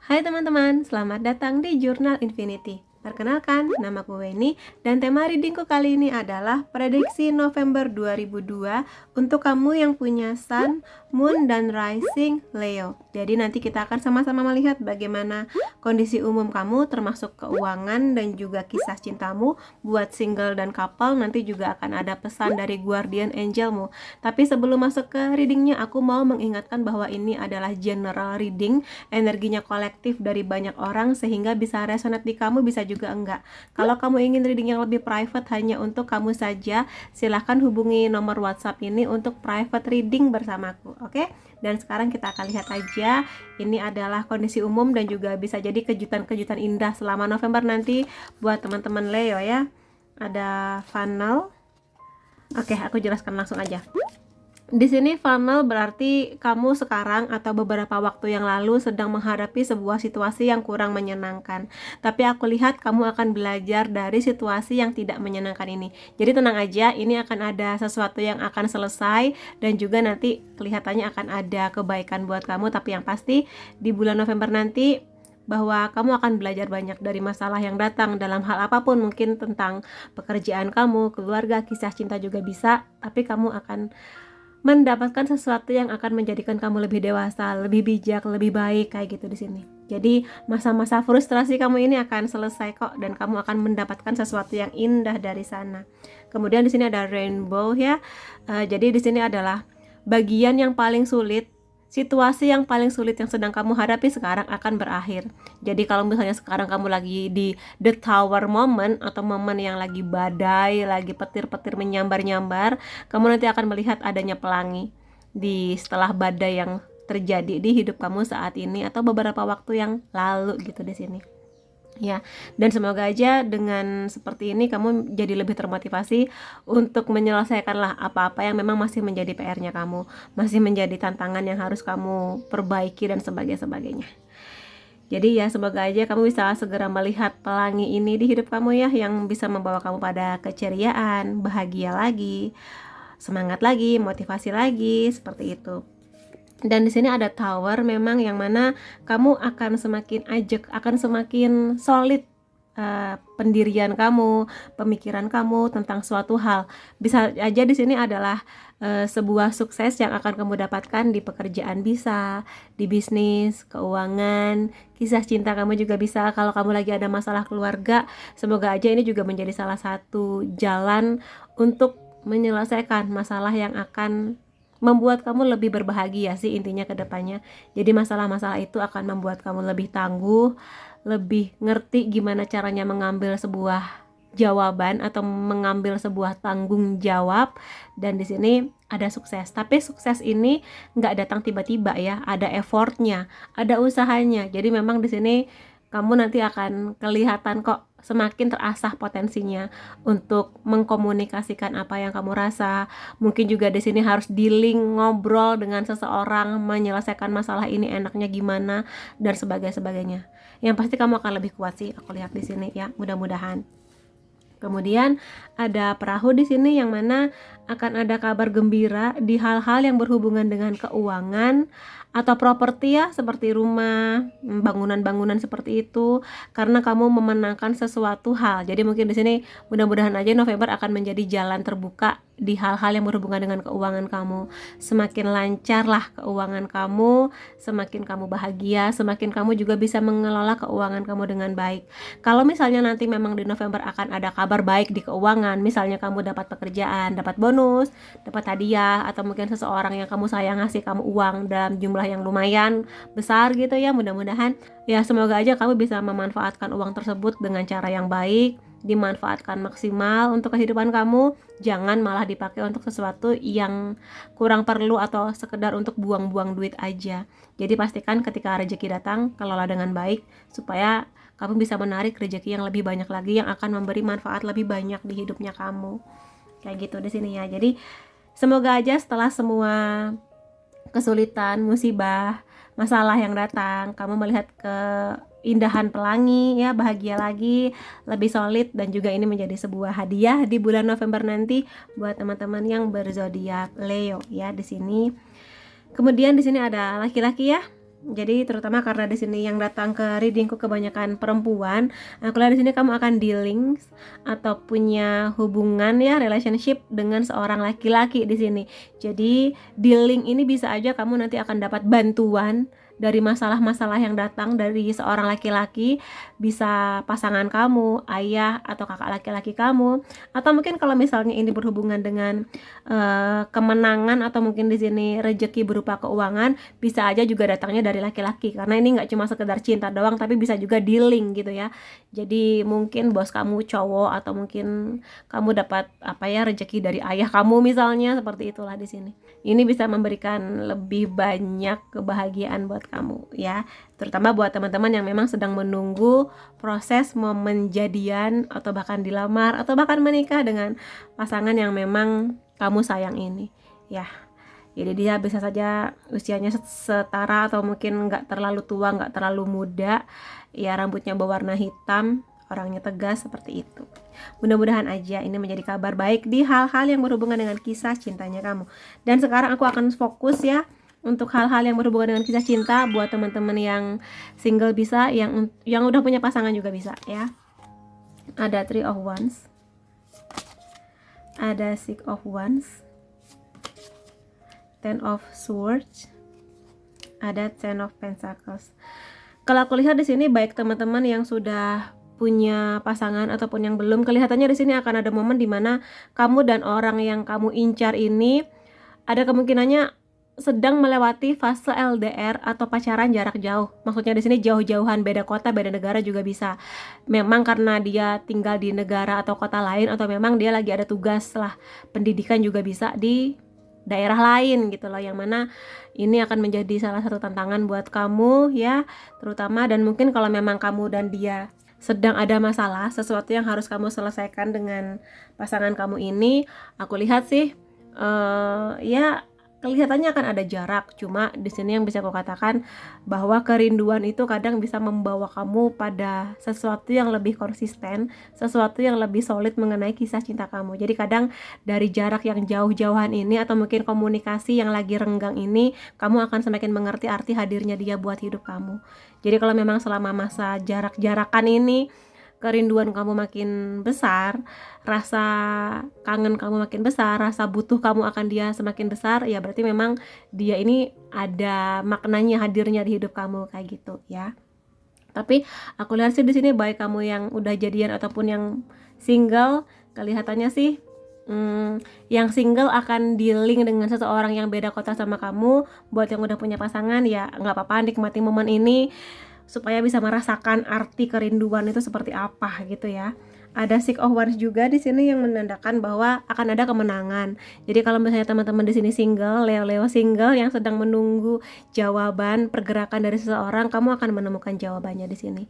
Hai teman-teman, selamat datang di Jurnal Infinity. Perkenalkan, namaku Weni dan tema readingku kali ini adalah prediksi November 2002 untuk kamu yang punya Sun, Moon, dan Rising Leo. Jadi nanti kita akan sama-sama melihat bagaimana kondisi umum kamu termasuk keuangan dan juga kisah cintamu. Buat single dan couple nanti juga akan ada pesan dari guardian angelmu. Tapi sebelum masuk ke readingnya, aku mau mengingatkan bahwa ini adalah general reading, energinya kolektif dari banyak orang sehingga bisa resonate di kamu, bisa juga enggak. Kalau kamu ingin reading yang lebih private hanya untuk kamu saja, silahkan hubungi nomor WhatsApp ini untuk private reading bersamaku, oke? Dan sekarang kita akan lihat aja, ini adalah kondisi umum dan juga bisa jadi kejutan-kejutan indah selama November nanti buat teman-teman Leo ya. Ada funnel. Oke, aku jelaskan langsung aja. Di sini funnel berarti kamu sekarang atau beberapa waktu yang lalu sedang menghadapi sebuah situasi yang kurang menyenangkan. Tapi aku lihat kamu akan belajar dari situasi yang tidak menyenangkan ini. Jadi tenang aja, ini akan ada sesuatu yang akan selesai dan juga nanti kelihatannya akan ada kebaikan buat kamu. Tapi yang pasti di bulan November nanti bahwa kamu akan belajar banyak dari masalah yang datang dalam hal apapun, mungkin tentang pekerjaan kamu, keluarga, kisah cinta juga bisa, tapi kamu akan mendapatkan sesuatu yang akan menjadikan kamu lebih dewasa, lebih bijak, lebih baik kayak gitu di sini. Jadi masa-masa frustrasi kamu ini akan selesai kok dan kamu akan mendapatkan sesuatu yang indah dari sana. Kemudian di sini ada rainbow ya. Jadi di sini adalah bagian yang paling sulit. Situasi yang paling sulit yang sedang kamu hadapi sekarang akan berakhir. Jadi kalau misalnya sekarang kamu lagi di the tower moment atau momen yang lagi badai, lagi petir-petir menyambar-nyambar, kamu nanti akan melihat adanya pelangi di setelah badai yang terjadi di hidup kamu saat ini atau beberapa waktu yang lalu gitu di sini. Ya, dan semoga aja dengan seperti ini kamu jadi lebih termotivasi untuk menyelesaikanlah apa-apa yang memang masih menjadi PR-nya kamu, masih menjadi tantangan yang harus kamu perbaiki dan sebagainya. Jadi ya semoga aja kamu bisa segera melihat pelangi ini di hidup kamu ya, yang bisa membawa kamu pada keceriaan, bahagia lagi, semangat lagi, motivasi lagi, seperti itu. Dan di sini ada tower memang yang mana kamu akan semakin ajak, akan semakin solid pendirian kamu, pemikiran kamu tentang suatu hal. Bisa aja di sini adalah sebuah sukses yang akan kamu dapatkan di pekerjaan, bisa di bisnis, keuangan, kisah cinta kamu juga bisa. Kalau kamu lagi ada masalah keluarga, semoga aja ini juga menjadi salah satu jalan untuk menyelesaikan masalah yang akan membuat kamu lebih berbahagia sih intinya ke depannya. Jadi masalah-masalah itu akan membuat kamu lebih tangguh, lebih ngerti gimana caranya mengambil sebuah jawaban atau mengambil sebuah tanggung jawab. Dan di sini ada sukses. Tapi sukses ini nggak datang tiba-tiba ya, ada effortnya, ada usahanya. Jadi memang di sini kamu nanti akan kelihatan kok semakin terasah potensinya untuk mengkomunikasikan apa yang kamu rasa. Mungkin juga di sini harus dealing, ngobrol dengan seseorang, menyelesaikan masalah ini enaknya gimana dan sebagainya. Yang pasti kamu akan lebih kuat sih, aku lihat di sini ya, mudah-mudahan. Kemudian ada perahu di sini yang mana akan ada kabar gembira di hal-hal yang berhubungan dengan keuangan atau properti ya, seperti rumah, bangunan-bangunan seperti itu, karena kamu memenangkan sesuatu hal. Jadi mungkin di sini mudah-mudahan aja November akan menjadi jalan terbuka di hal-hal yang berhubungan dengan keuangan kamu. Semakin lancarlah keuangan kamu, semakin kamu bahagia, semakin kamu juga bisa mengelola keuangan kamu dengan baik. Kalau misalnya nanti memang di November akan ada kabar baik di keuangan, misalnya kamu dapat pekerjaan, dapat bonus, dapat hadiah, atau mungkin seseorang yang kamu sayang ngasih kamu uang dalam jumlah yang lumayan besar gitu ya, mudah-mudahan ya, semoga aja kamu bisa memanfaatkan uang tersebut dengan cara yang baik, dimanfaatkan maksimal untuk kehidupan kamu, jangan malah dipakai untuk sesuatu yang kurang perlu atau sekedar untuk buang-buang duit aja. Jadi pastikan ketika rezeki datang, kelola dengan baik supaya kamu bisa menarik rezeki yang lebih banyak lagi yang akan memberi manfaat lebih banyak di hidupnya kamu. Kayak gitu di sini ya. Jadi semoga aja setelah semua kesulitan, musibah, masalah yang datang, kamu melihat keindahan pelangi ya, bahagia lagi, lebih solid, dan juga ini menjadi sebuah hadiah di bulan November nanti buat teman-teman yang berzodiak Leo ya di sini. Kemudian di sini ada laki-laki ya. Jadi terutama karena di sini yang datang ke readingku kebanyakan perempuan, aku lihat di sini kamu akan dealing atau punya hubungan ya, relationship dengan seorang laki-laki di sini. Jadi dealing ini bisa aja kamu nanti akan dapat bantuan dari masalah-masalah yang datang dari seorang laki-laki, bisa pasangan kamu, ayah atau kakak laki-laki kamu, atau mungkin kalau misalnya ini berhubungan dengan kemenangan atau mungkin di sini rezeki berupa keuangan, bisa aja juga datangnya dari laki-laki, karena ini nggak cuma sekedar cinta doang tapi bisa juga dealing gitu ya. Jadi mungkin bos kamu cowok atau mungkin kamu dapat apa ya, rezeki dari ayah kamu misalnya, seperti itulah di sini. Ini bisa memberikan lebih banyak kebahagiaan buat kamu ya, terutama buat teman-teman yang memang sedang menunggu proses momen jadian atau bahkan dilamar atau bahkan menikah dengan pasangan yang memang kamu sayang ini ya. Jadi dia bisa saja usianya setara atau mungkin nggak terlalu tua, nggak terlalu muda ya, rambutnya berwarna hitam, orangnya tegas, seperti itu. Mudah-mudahan aja ini menjadi kabar baik di hal-hal yang berhubungan dengan kisah cintanya kamu. Dan sekarang aku akan fokus ya untuk hal-hal yang berhubungan dengan kisah cinta buat teman-teman yang single bisa, yang udah punya pasangan juga bisa ya. Ada Three of Wands, ada Six of Wands, Ten of Swords, ada Ten of Pentacles. Kalau aku lihat di sini baik teman-teman yang sudah punya pasangan ataupun yang belum, kelihatannya di sini akan ada momen dimana kamu dan orang yang kamu incar ini ada kemungkinannya sedang melewati fase LDR atau pacaran jarak jauh. Maksudnya di sini jauh-jauhan, beda kota, beda negara juga bisa. Memang karena dia tinggal di negara atau kota lain, atau memang dia lagi ada tugas lah pendidikan juga bisa di daerah lain gitu loh, yang mana ini akan menjadi salah satu tantangan buat kamu ya, terutama. Dan mungkin kalau memang kamu dan dia sedang ada masalah, sesuatu yang harus kamu selesaikan dengan pasangan kamu ini, aku lihat sih ya kelihatannya akan ada jarak. Cuma di sini yang bisa aku katakan bahwa kerinduan itu kadang bisa membawa kamu pada sesuatu yang lebih konsisten, sesuatu yang lebih solid mengenai kisah cinta kamu. Jadi kadang dari jarak yang jauh-jauhan ini atau mungkin komunikasi yang lagi renggang ini, kamu akan semakin mengerti arti hadirnya dia buat hidup kamu. Jadi kalau memang selama masa jarak-jarakan ini kerinduan kamu makin besar, rasa kangen kamu makin besar, rasa butuh kamu akan dia semakin besar, ya berarti memang dia ini ada maknanya hadirnya di hidup kamu, kayak gitu ya. Tapi aku lihat sih di sini baik kamu yang udah jadian ataupun yang single, kelihatannya sih yang single akan dealing dengan seseorang yang beda kota sama kamu. Buat yang udah punya pasangan ya nggak apa-apa, nikmati momen ini supaya bisa merasakan arti kerinduan itu seperti apa gitu ya. Ada Six of Wands juga di sini yang menandakan bahwa akan ada kemenangan. Jadi kalau misalnya teman-teman di sini single, Leo single yang sedang menunggu jawaban pergerakan dari seseorang, kamu akan menemukan jawabannya di sini.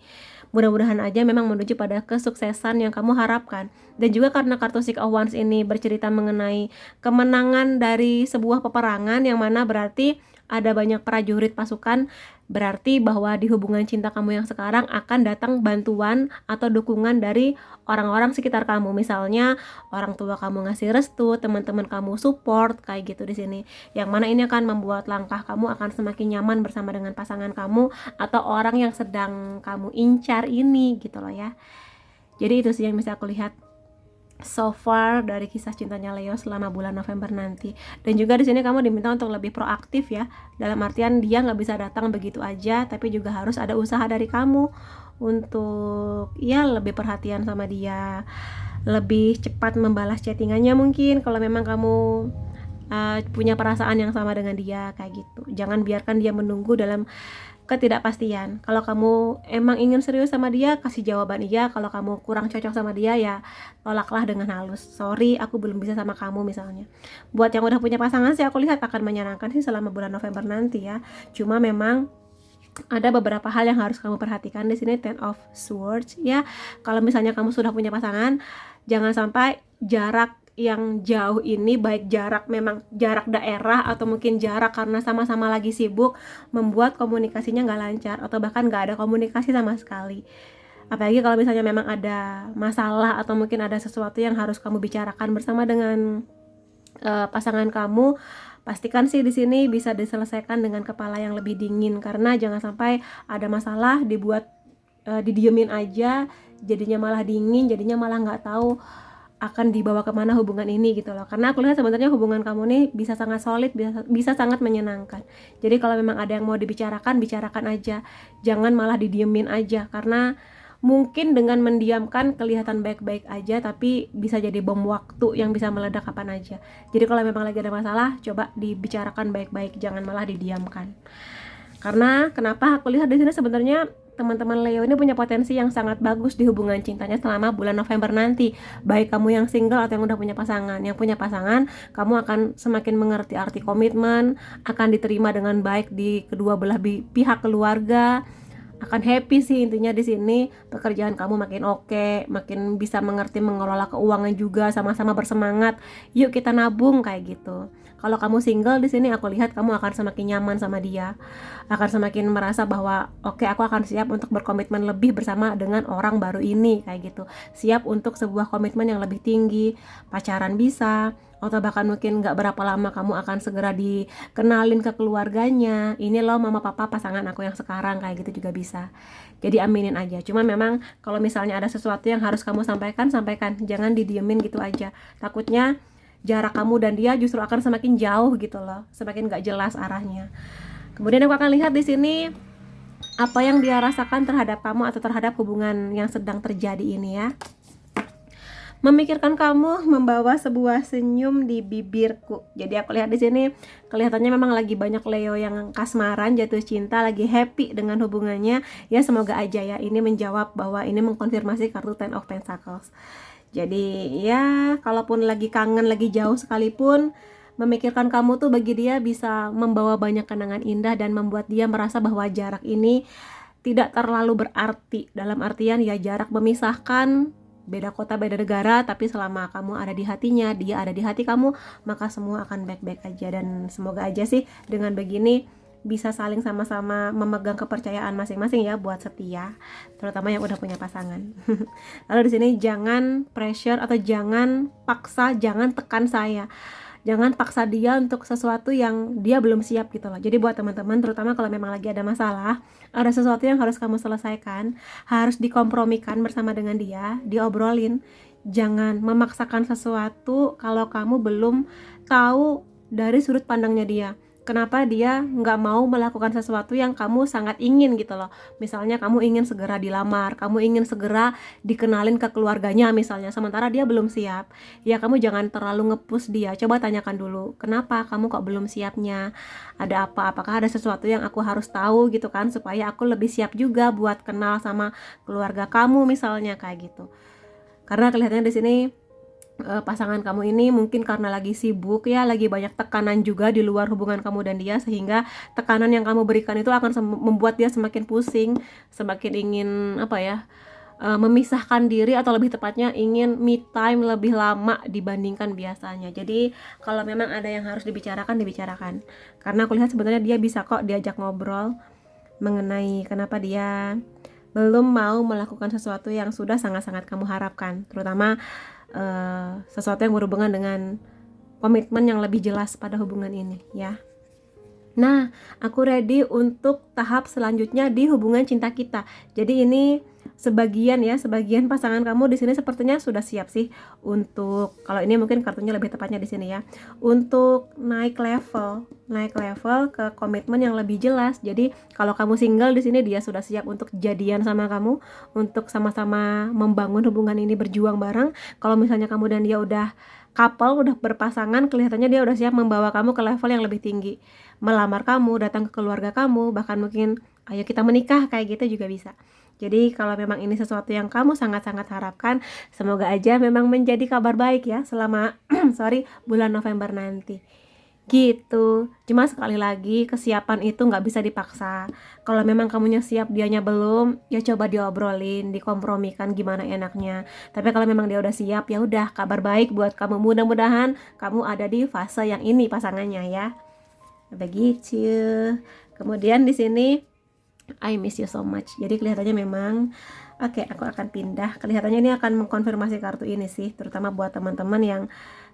Mudah-mudahan aja memang menuju pada kesuksesan yang kamu harapkan. Dan juga karena kartu Six of Wands ini bercerita mengenai kemenangan dari sebuah peperangan, yang mana berarti ada banyak prajurit pasukan, berarti bahwa di hubungan cinta kamu yang sekarang akan datang bantuan atau dukungan dari orang-orang sekitar kamu. Misalnya orang tua kamu ngasih restu, teman-teman kamu support, kayak gitu di sini. Yang mana ini akan membuat langkah kamu akan semakin nyaman bersama dengan pasangan kamu atau orang yang sedang kamu incar ini gitu loh ya. Jadi itu sih yang bisa aku lihat so far dari kisah cintanya Leo selama bulan November nanti. Dan juga di sini kamu diminta untuk lebih proaktif ya, dalam artian dia nggak bisa datang begitu aja, tapi juga harus ada usaha dari kamu untuk ya lebih perhatian sama dia, lebih cepat membalas chattingannya mungkin kalau memang kamu punya perasaan yang sama dengan dia, kayak gitu. Jangan biarkan dia menunggu dalam ketidakpastian. Kalau kamu emang ingin serius sama dia, kasih jawaban iya. Kalau kamu kurang cocok sama dia, ya tolaklah dengan halus. Sorry, aku belum bisa sama kamu misalnya. Buat yang udah punya pasangan sih aku lihat akan menyenangkan sih selama bulan November nanti ya. Cuma memang ada beberapa hal yang harus kamu perhatikan di sini. Ten of Swords ya. Kalau misalnya kamu sudah punya pasangan, jangan sampai jarak yang jauh ini, baik jarak memang jarak daerah atau mungkin jarak karena sama-sama lagi sibuk, membuat komunikasinya nggak lancar atau bahkan nggak ada komunikasi sama sekali. Apalagi kalau misalnya memang ada masalah atau mungkin ada sesuatu yang harus kamu bicarakan bersama dengan pasangan kamu, pastikan sih di sini bisa diselesaikan dengan kepala yang lebih dingin, karena jangan sampai ada masalah didiemin aja, jadinya malah dingin, jadinya malah nggak tahu akan dibawa kemana hubungan ini gitu loh. Karena aku lihat sebenarnya hubungan kamu nih bisa sangat solid, bisa sangat menyenangkan. Jadi kalau memang ada yang mau dibicarakan, bicarakan aja, jangan malah didiemin aja, karena mungkin dengan mendiamkan kelihatan baik-baik aja, tapi bisa jadi bom waktu yang bisa meledak kapan aja. Jadi kalau memang lagi ada masalah, coba dibicarakan baik-baik, jangan malah didiamkan. Karena kenapa aku lihat di sini sebenarnya teman-teman Leo ini punya potensi yang sangat bagus di hubungan cintanya selama bulan November nanti. Baik kamu yang single atau yang udah punya pasangan. Yang punya pasangan, kamu akan semakin mengerti arti komitmen, akan diterima dengan baik di kedua belah pihak keluarga. Akan happy sih intinya di sini. Pekerjaan kamu makin oke, makin bisa mengerti mengelola keuangan juga, sama-sama bersemangat. Yuk kita nabung kayak gitu. Kalau kamu single di sini aku lihat kamu akan semakin nyaman sama dia. Akan semakin merasa bahwa oke, aku akan siap untuk berkomitmen lebih bersama dengan orang baru ini kayak gitu. Siap untuk sebuah komitmen yang lebih tinggi, pacaran bisa, atau bahkan mungkin gak berapa lama kamu akan segera dikenalin ke keluarganya. Ini loh mama papa pasangan aku yang sekarang, kayak gitu juga bisa. Jadi aminin aja. Cuma memang kalau misalnya ada sesuatu yang harus kamu sampaikan, jangan didiemin gitu aja. Takutnya jarak kamu dan dia justru akan semakin jauh gitu loh, semakin gak jelas arahnya. Kemudian aku akan lihat di sini apa yang dia rasakan terhadap kamu atau terhadap hubungan yang sedang terjadi ini ya. Memikirkan kamu membawa sebuah senyum di bibirku. Jadi aku lihat di sini kelihatannya memang lagi banyak Leo yang kasmaran, jatuh cinta, lagi happy dengan hubungannya. Ya semoga aja ya ini menjawab bahwa ini mengkonfirmasi kartu Ten of Pentacles. Jadi ya kalaupun lagi kangen, lagi jauh sekalipun, memikirkan kamu tuh bagi dia bisa membawa banyak kenangan indah dan membuat dia merasa bahwa jarak ini tidak terlalu berarti. Dalam artian ya jarak memisahkan, beda kota, beda negara, tapi selama kamu ada di hatinya, dia ada di hati kamu, maka semua akan baik-baik aja. Dan semoga aja sih dengan begini bisa saling sama-sama memegang kepercayaan masing-masing ya buat setia, terutama yang udah punya pasangan. Lalu di sini jangan pressure atau jangan paksa, jangan tekan saya. Jangan paksa dia untuk sesuatu yang dia belum siap gitu loh. Jadi buat teman-teman, terutama kalau memang lagi ada masalah, ada sesuatu yang harus kamu selesaikan, harus dikompromikan bersama dengan dia, diobrolin. Jangan memaksakan sesuatu kalau kamu belum tahu dari sudut pandangnya dia. Kenapa dia nggak mau melakukan sesuatu yang kamu sangat ingin gitu loh. Misalnya kamu ingin segera dilamar, kamu ingin segera dikenalin ke keluarganya misalnya, sementara dia belum siap. Ya kamu jangan terlalu nge-push dia, coba tanyakan dulu, kenapa kamu kok belum siapnya? Ada apa? Apakah ada sesuatu yang aku harus tahu gitu kan, supaya aku lebih siap juga buat kenal sama keluarga kamu misalnya, kayak gitu. Karena kelihatannya di sini pasangan kamu ini mungkin karena lagi sibuk ya, lagi banyak tekanan juga di luar hubungan kamu dan dia, sehingga tekanan yang kamu berikan itu akan membuat dia semakin pusing, semakin ingin memisahkan diri, atau lebih tepatnya ingin me time lebih lama dibandingkan biasanya. Jadi kalau memang ada yang harus dibicarakan, karena aku lihat sebenarnya dia bisa kok diajak ngobrol mengenai kenapa dia belum mau melakukan sesuatu yang sudah sangat-sangat kamu harapkan, terutama sesuatu yang berhubungan dengan komitmen yang lebih jelas pada hubungan ini ya. Nah, aku ready untuk tahap selanjutnya di hubungan cinta kita. Jadi ini sebagian pasangan kamu di sini sepertinya sudah siap sih untuk, kalau ini mungkin kartunya lebih tepatnya di sini ya, untuk naik level ke komitmen yang lebih jelas. Jadi kalau kamu single di sini, dia sudah siap untuk jadian sama kamu, untuk sama-sama membangun hubungan ini, berjuang bareng. Kalau misalnya kamu dan dia udah couple, udah berpasangan, kelihatannya dia udah siap membawa kamu ke level yang lebih tinggi, melamar kamu, datang ke keluarga kamu, bahkan mungkin ayo kita menikah, kayak gitu juga bisa. Jadi kalau memang ini sesuatu yang kamu sangat-sangat harapkan, semoga aja memang menjadi kabar baik ya selama bulan November nanti gitu. Cuma sekali lagi, kesiapan itu nggak bisa dipaksa. Kalau memang kamunya siap, dianya belum, ya coba diobrolin, dikompromikan gimana enaknya. Tapi kalau memang dia udah siap, ya udah, kabar baik buat kamu. Mudah-mudahan kamu ada di fase yang ini pasangannya ya. Begitu. Kemudian di sini I miss you so much. Jadi kelihatannya memang oke, aku akan pindah. Kelihatannya ini akan mengkonfirmasi kartu ini sih, terutama buat teman-teman yang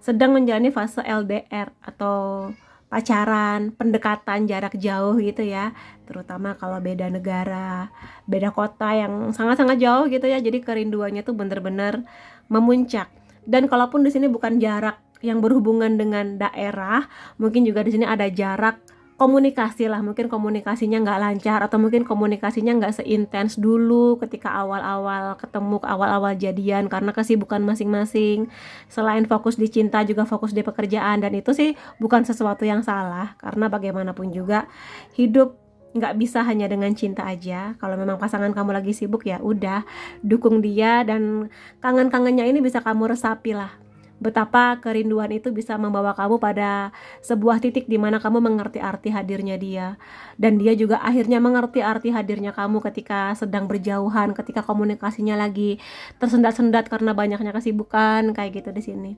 sedang menjalani fase LDR atau pacaran, pendekatan jarak jauh gitu ya, terutama kalau beda negara, beda kota yang sangat-sangat jauh gitu ya, jadi kerinduannya tuh bener-bener memuncak. Dan kalaupun di sini bukan jarak yang berhubungan dengan daerah, mungkin juga di sini ada jarak komunikasi lah, mungkin komunikasinya nggak lancar atau mungkin komunikasinya nggak seintens dulu ketika awal-awal ketemu, awal-awal jadian karena kesibukan masing-masing. Selain fokus di cinta juga fokus di pekerjaan, dan itu sih bukan sesuatu yang salah karena bagaimanapun juga hidup nggak bisa hanya dengan cinta aja. Kalau memang pasangan kamu lagi sibuk ya udah dukung dia, dan kangen-kangennya ini bisa kamu resapi lah. Betapa kerinduan itu bisa membawa kamu pada sebuah titik di mana kamu mengerti arti hadirnya dia, dan dia juga akhirnya mengerti arti hadirnya kamu ketika sedang berjauhan, ketika komunikasinya lagi tersendat-sendat karena banyaknya kesibukan kayak gitu di sini.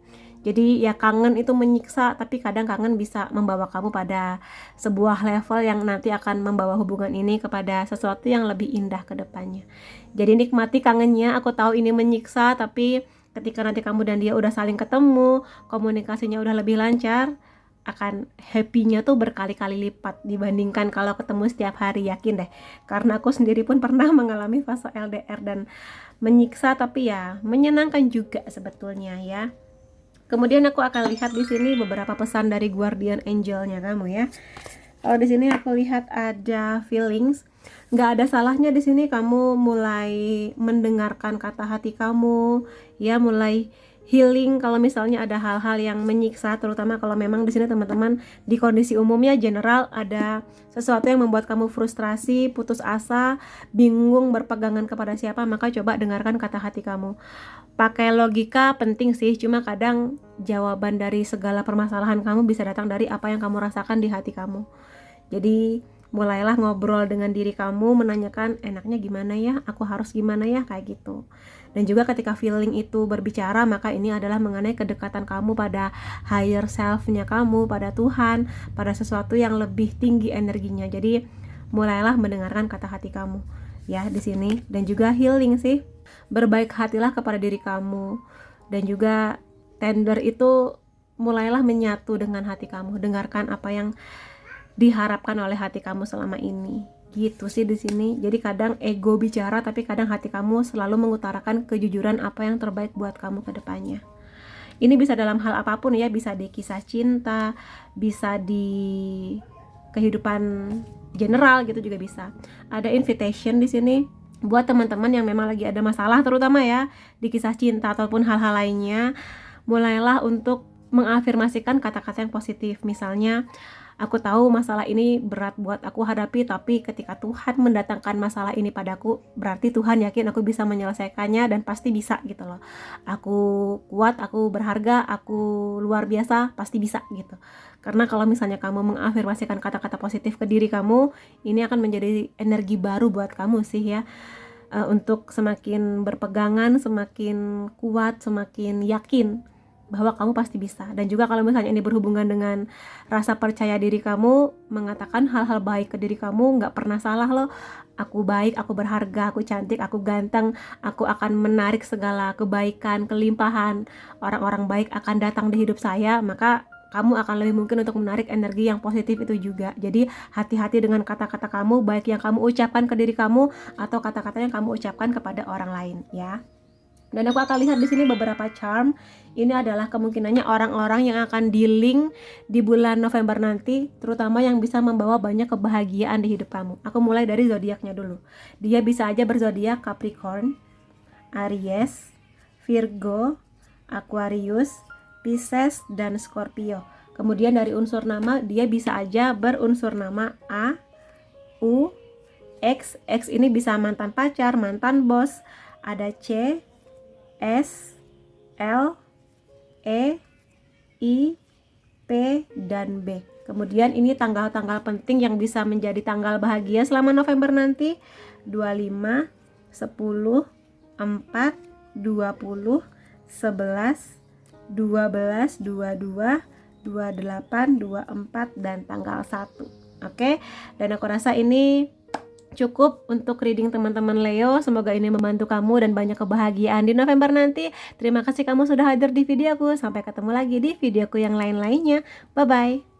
Jadi ya kangen itu menyiksa, tapi kadang kangen bisa membawa kamu pada sebuah level yang nanti akan membawa hubungan ini kepada sesuatu yang lebih indah ke depannya. Jadi nikmati kangennya, aku tahu ini menyiksa, tapi ketika nanti kamu dan dia udah saling ketemu, komunikasinya udah lebih lancar, akan happy-nya tuh berkali-kali lipat dibandingkan kalau ketemu setiap hari, yakin deh. Karena aku sendiri pun pernah mengalami fase LDR dan menyiksa, tapi ya menyenangkan juga sebetulnya ya. Kemudian aku akan lihat di sini beberapa pesan dari guardian angelnya kamu ya. Kalau di sini aku lihat ada feelings. Nggak ada salahnya di sini kamu mulai mendengarkan kata hati kamu, ya mulai healing kalau misalnya ada hal-hal yang menyiksa, terutama kalau memang di sini teman-teman di kondisi umumnya general ada sesuatu yang membuat kamu frustrasi, putus asa, bingung berpegangan kepada siapa, maka coba dengarkan kata hati kamu. Pakai logika penting sih, cuma kadang jawaban dari segala permasalahan kamu bisa datang dari apa yang kamu rasakan di hati kamu. Jadi mulailah ngobrol dengan diri kamu, menanyakan enaknya gimana ya, aku harus gimana ya, kayak gitu. Dan juga ketika feeling itu berbicara, maka ini adalah mengenai kedekatan kamu pada higher self-nya kamu, pada Tuhan, pada sesuatu yang lebih tinggi energinya. Jadi mulailah mendengarkan kata hati kamu ya di sini. Dan juga healing sih, berbaik hatilah kepada diri kamu. Dan juga tender itu mulailah menyatu dengan hati kamu, dengarkan apa yang diharapkan oleh hati kamu selama ini. Gitu sih di sini. Jadi kadang ego bicara, tapi kadang hati kamu selalu mengutarakan kejujuran apa yang terbaik buat kamu ke depannya. Ini bisa dalam hal apapun ya, bisa di kisah cinta, bisa di kehidupan general gitu juga bisa. Ada invitation di sini buat teman-teman yang memang lagi ada masalah, terutama ya di kisah cinta ataupun hal-hal lainnya. Mulailah untuk mengafirmasikan kata-kata yang positif. Misalnya, aku tahu masalah ini berat buat aku hadapi, tapi ketika Tuhan mendatangkan masalah ini padaku, berarti Tuhan yakin aku bisa menyelesaikannya dan pasti bisa gitu loh. Aku kuat, aku berharga, aku luar biasa, pasti bisa gitu. Karena kalau misalnya kamu mengafirmasikan kata-kata positif ke diri kamu, ini akan menjadi energi baru buat kamu sih ya. Untuk semakin berpegangan, semakin kuat, semakin yakin bahwa kamu pasti bisa. Dan juga kalau misalnya ini berhubungan dengan rasa percaya diri kamu, mengatakan hal-hal baik ke diri kamu, nggak pernah salah loh. Aku baik, aku berharga, aku cantik, aku ganteng, aku akan menarik segala kebaikan, kelimpahan, orang-orang baik akan datang di hidup saya, maka kamu akan lebih mungkin untuk menarik energi yang positif itu juga. Jadi hati-hati dengan kata-kata kamu, baik yang kamu ucapkan ke diri kamu atau kata-kata yang kamu ucapkan kepada orang lain ya. Dan aku akan lihat di sini beberapa charm. Ini adalah kemungkinannya orang-orang yang akan di-link di bulan November nanti, terutama yang bisa membawa banyak kebahagiaan di hidup kamu. Aku mulai dari zodiaknya dulu. Dia bisa aja berzodiak Capricorn, Aries, Virgo, Aquarius, Pisces, dan Scorpio. Kemudian dari unsur nama, dia bisa aja berunsur nama A, U, X. X ini bisa mantan pacar, mantan bos. Ada C, S, L, E, I, P, dan B. Kemudian ini tanggal-tanggal penting yang bisa menjadi tanggal bahagia selama November nanti. 25, 10, 4, 20, 11, 12, 22, 28, 24, dan tanggal 1. Oke, dan aku rasa ini cukup untuk reading teman-teman Leo. Semoga ini membantu kamu dan banyak kebahagiaan di November nanti. Terima kasih kamu sudah hadir di videoku. Sampai ketemu lagi di videoku yang lain-lainnya. Bye-bye.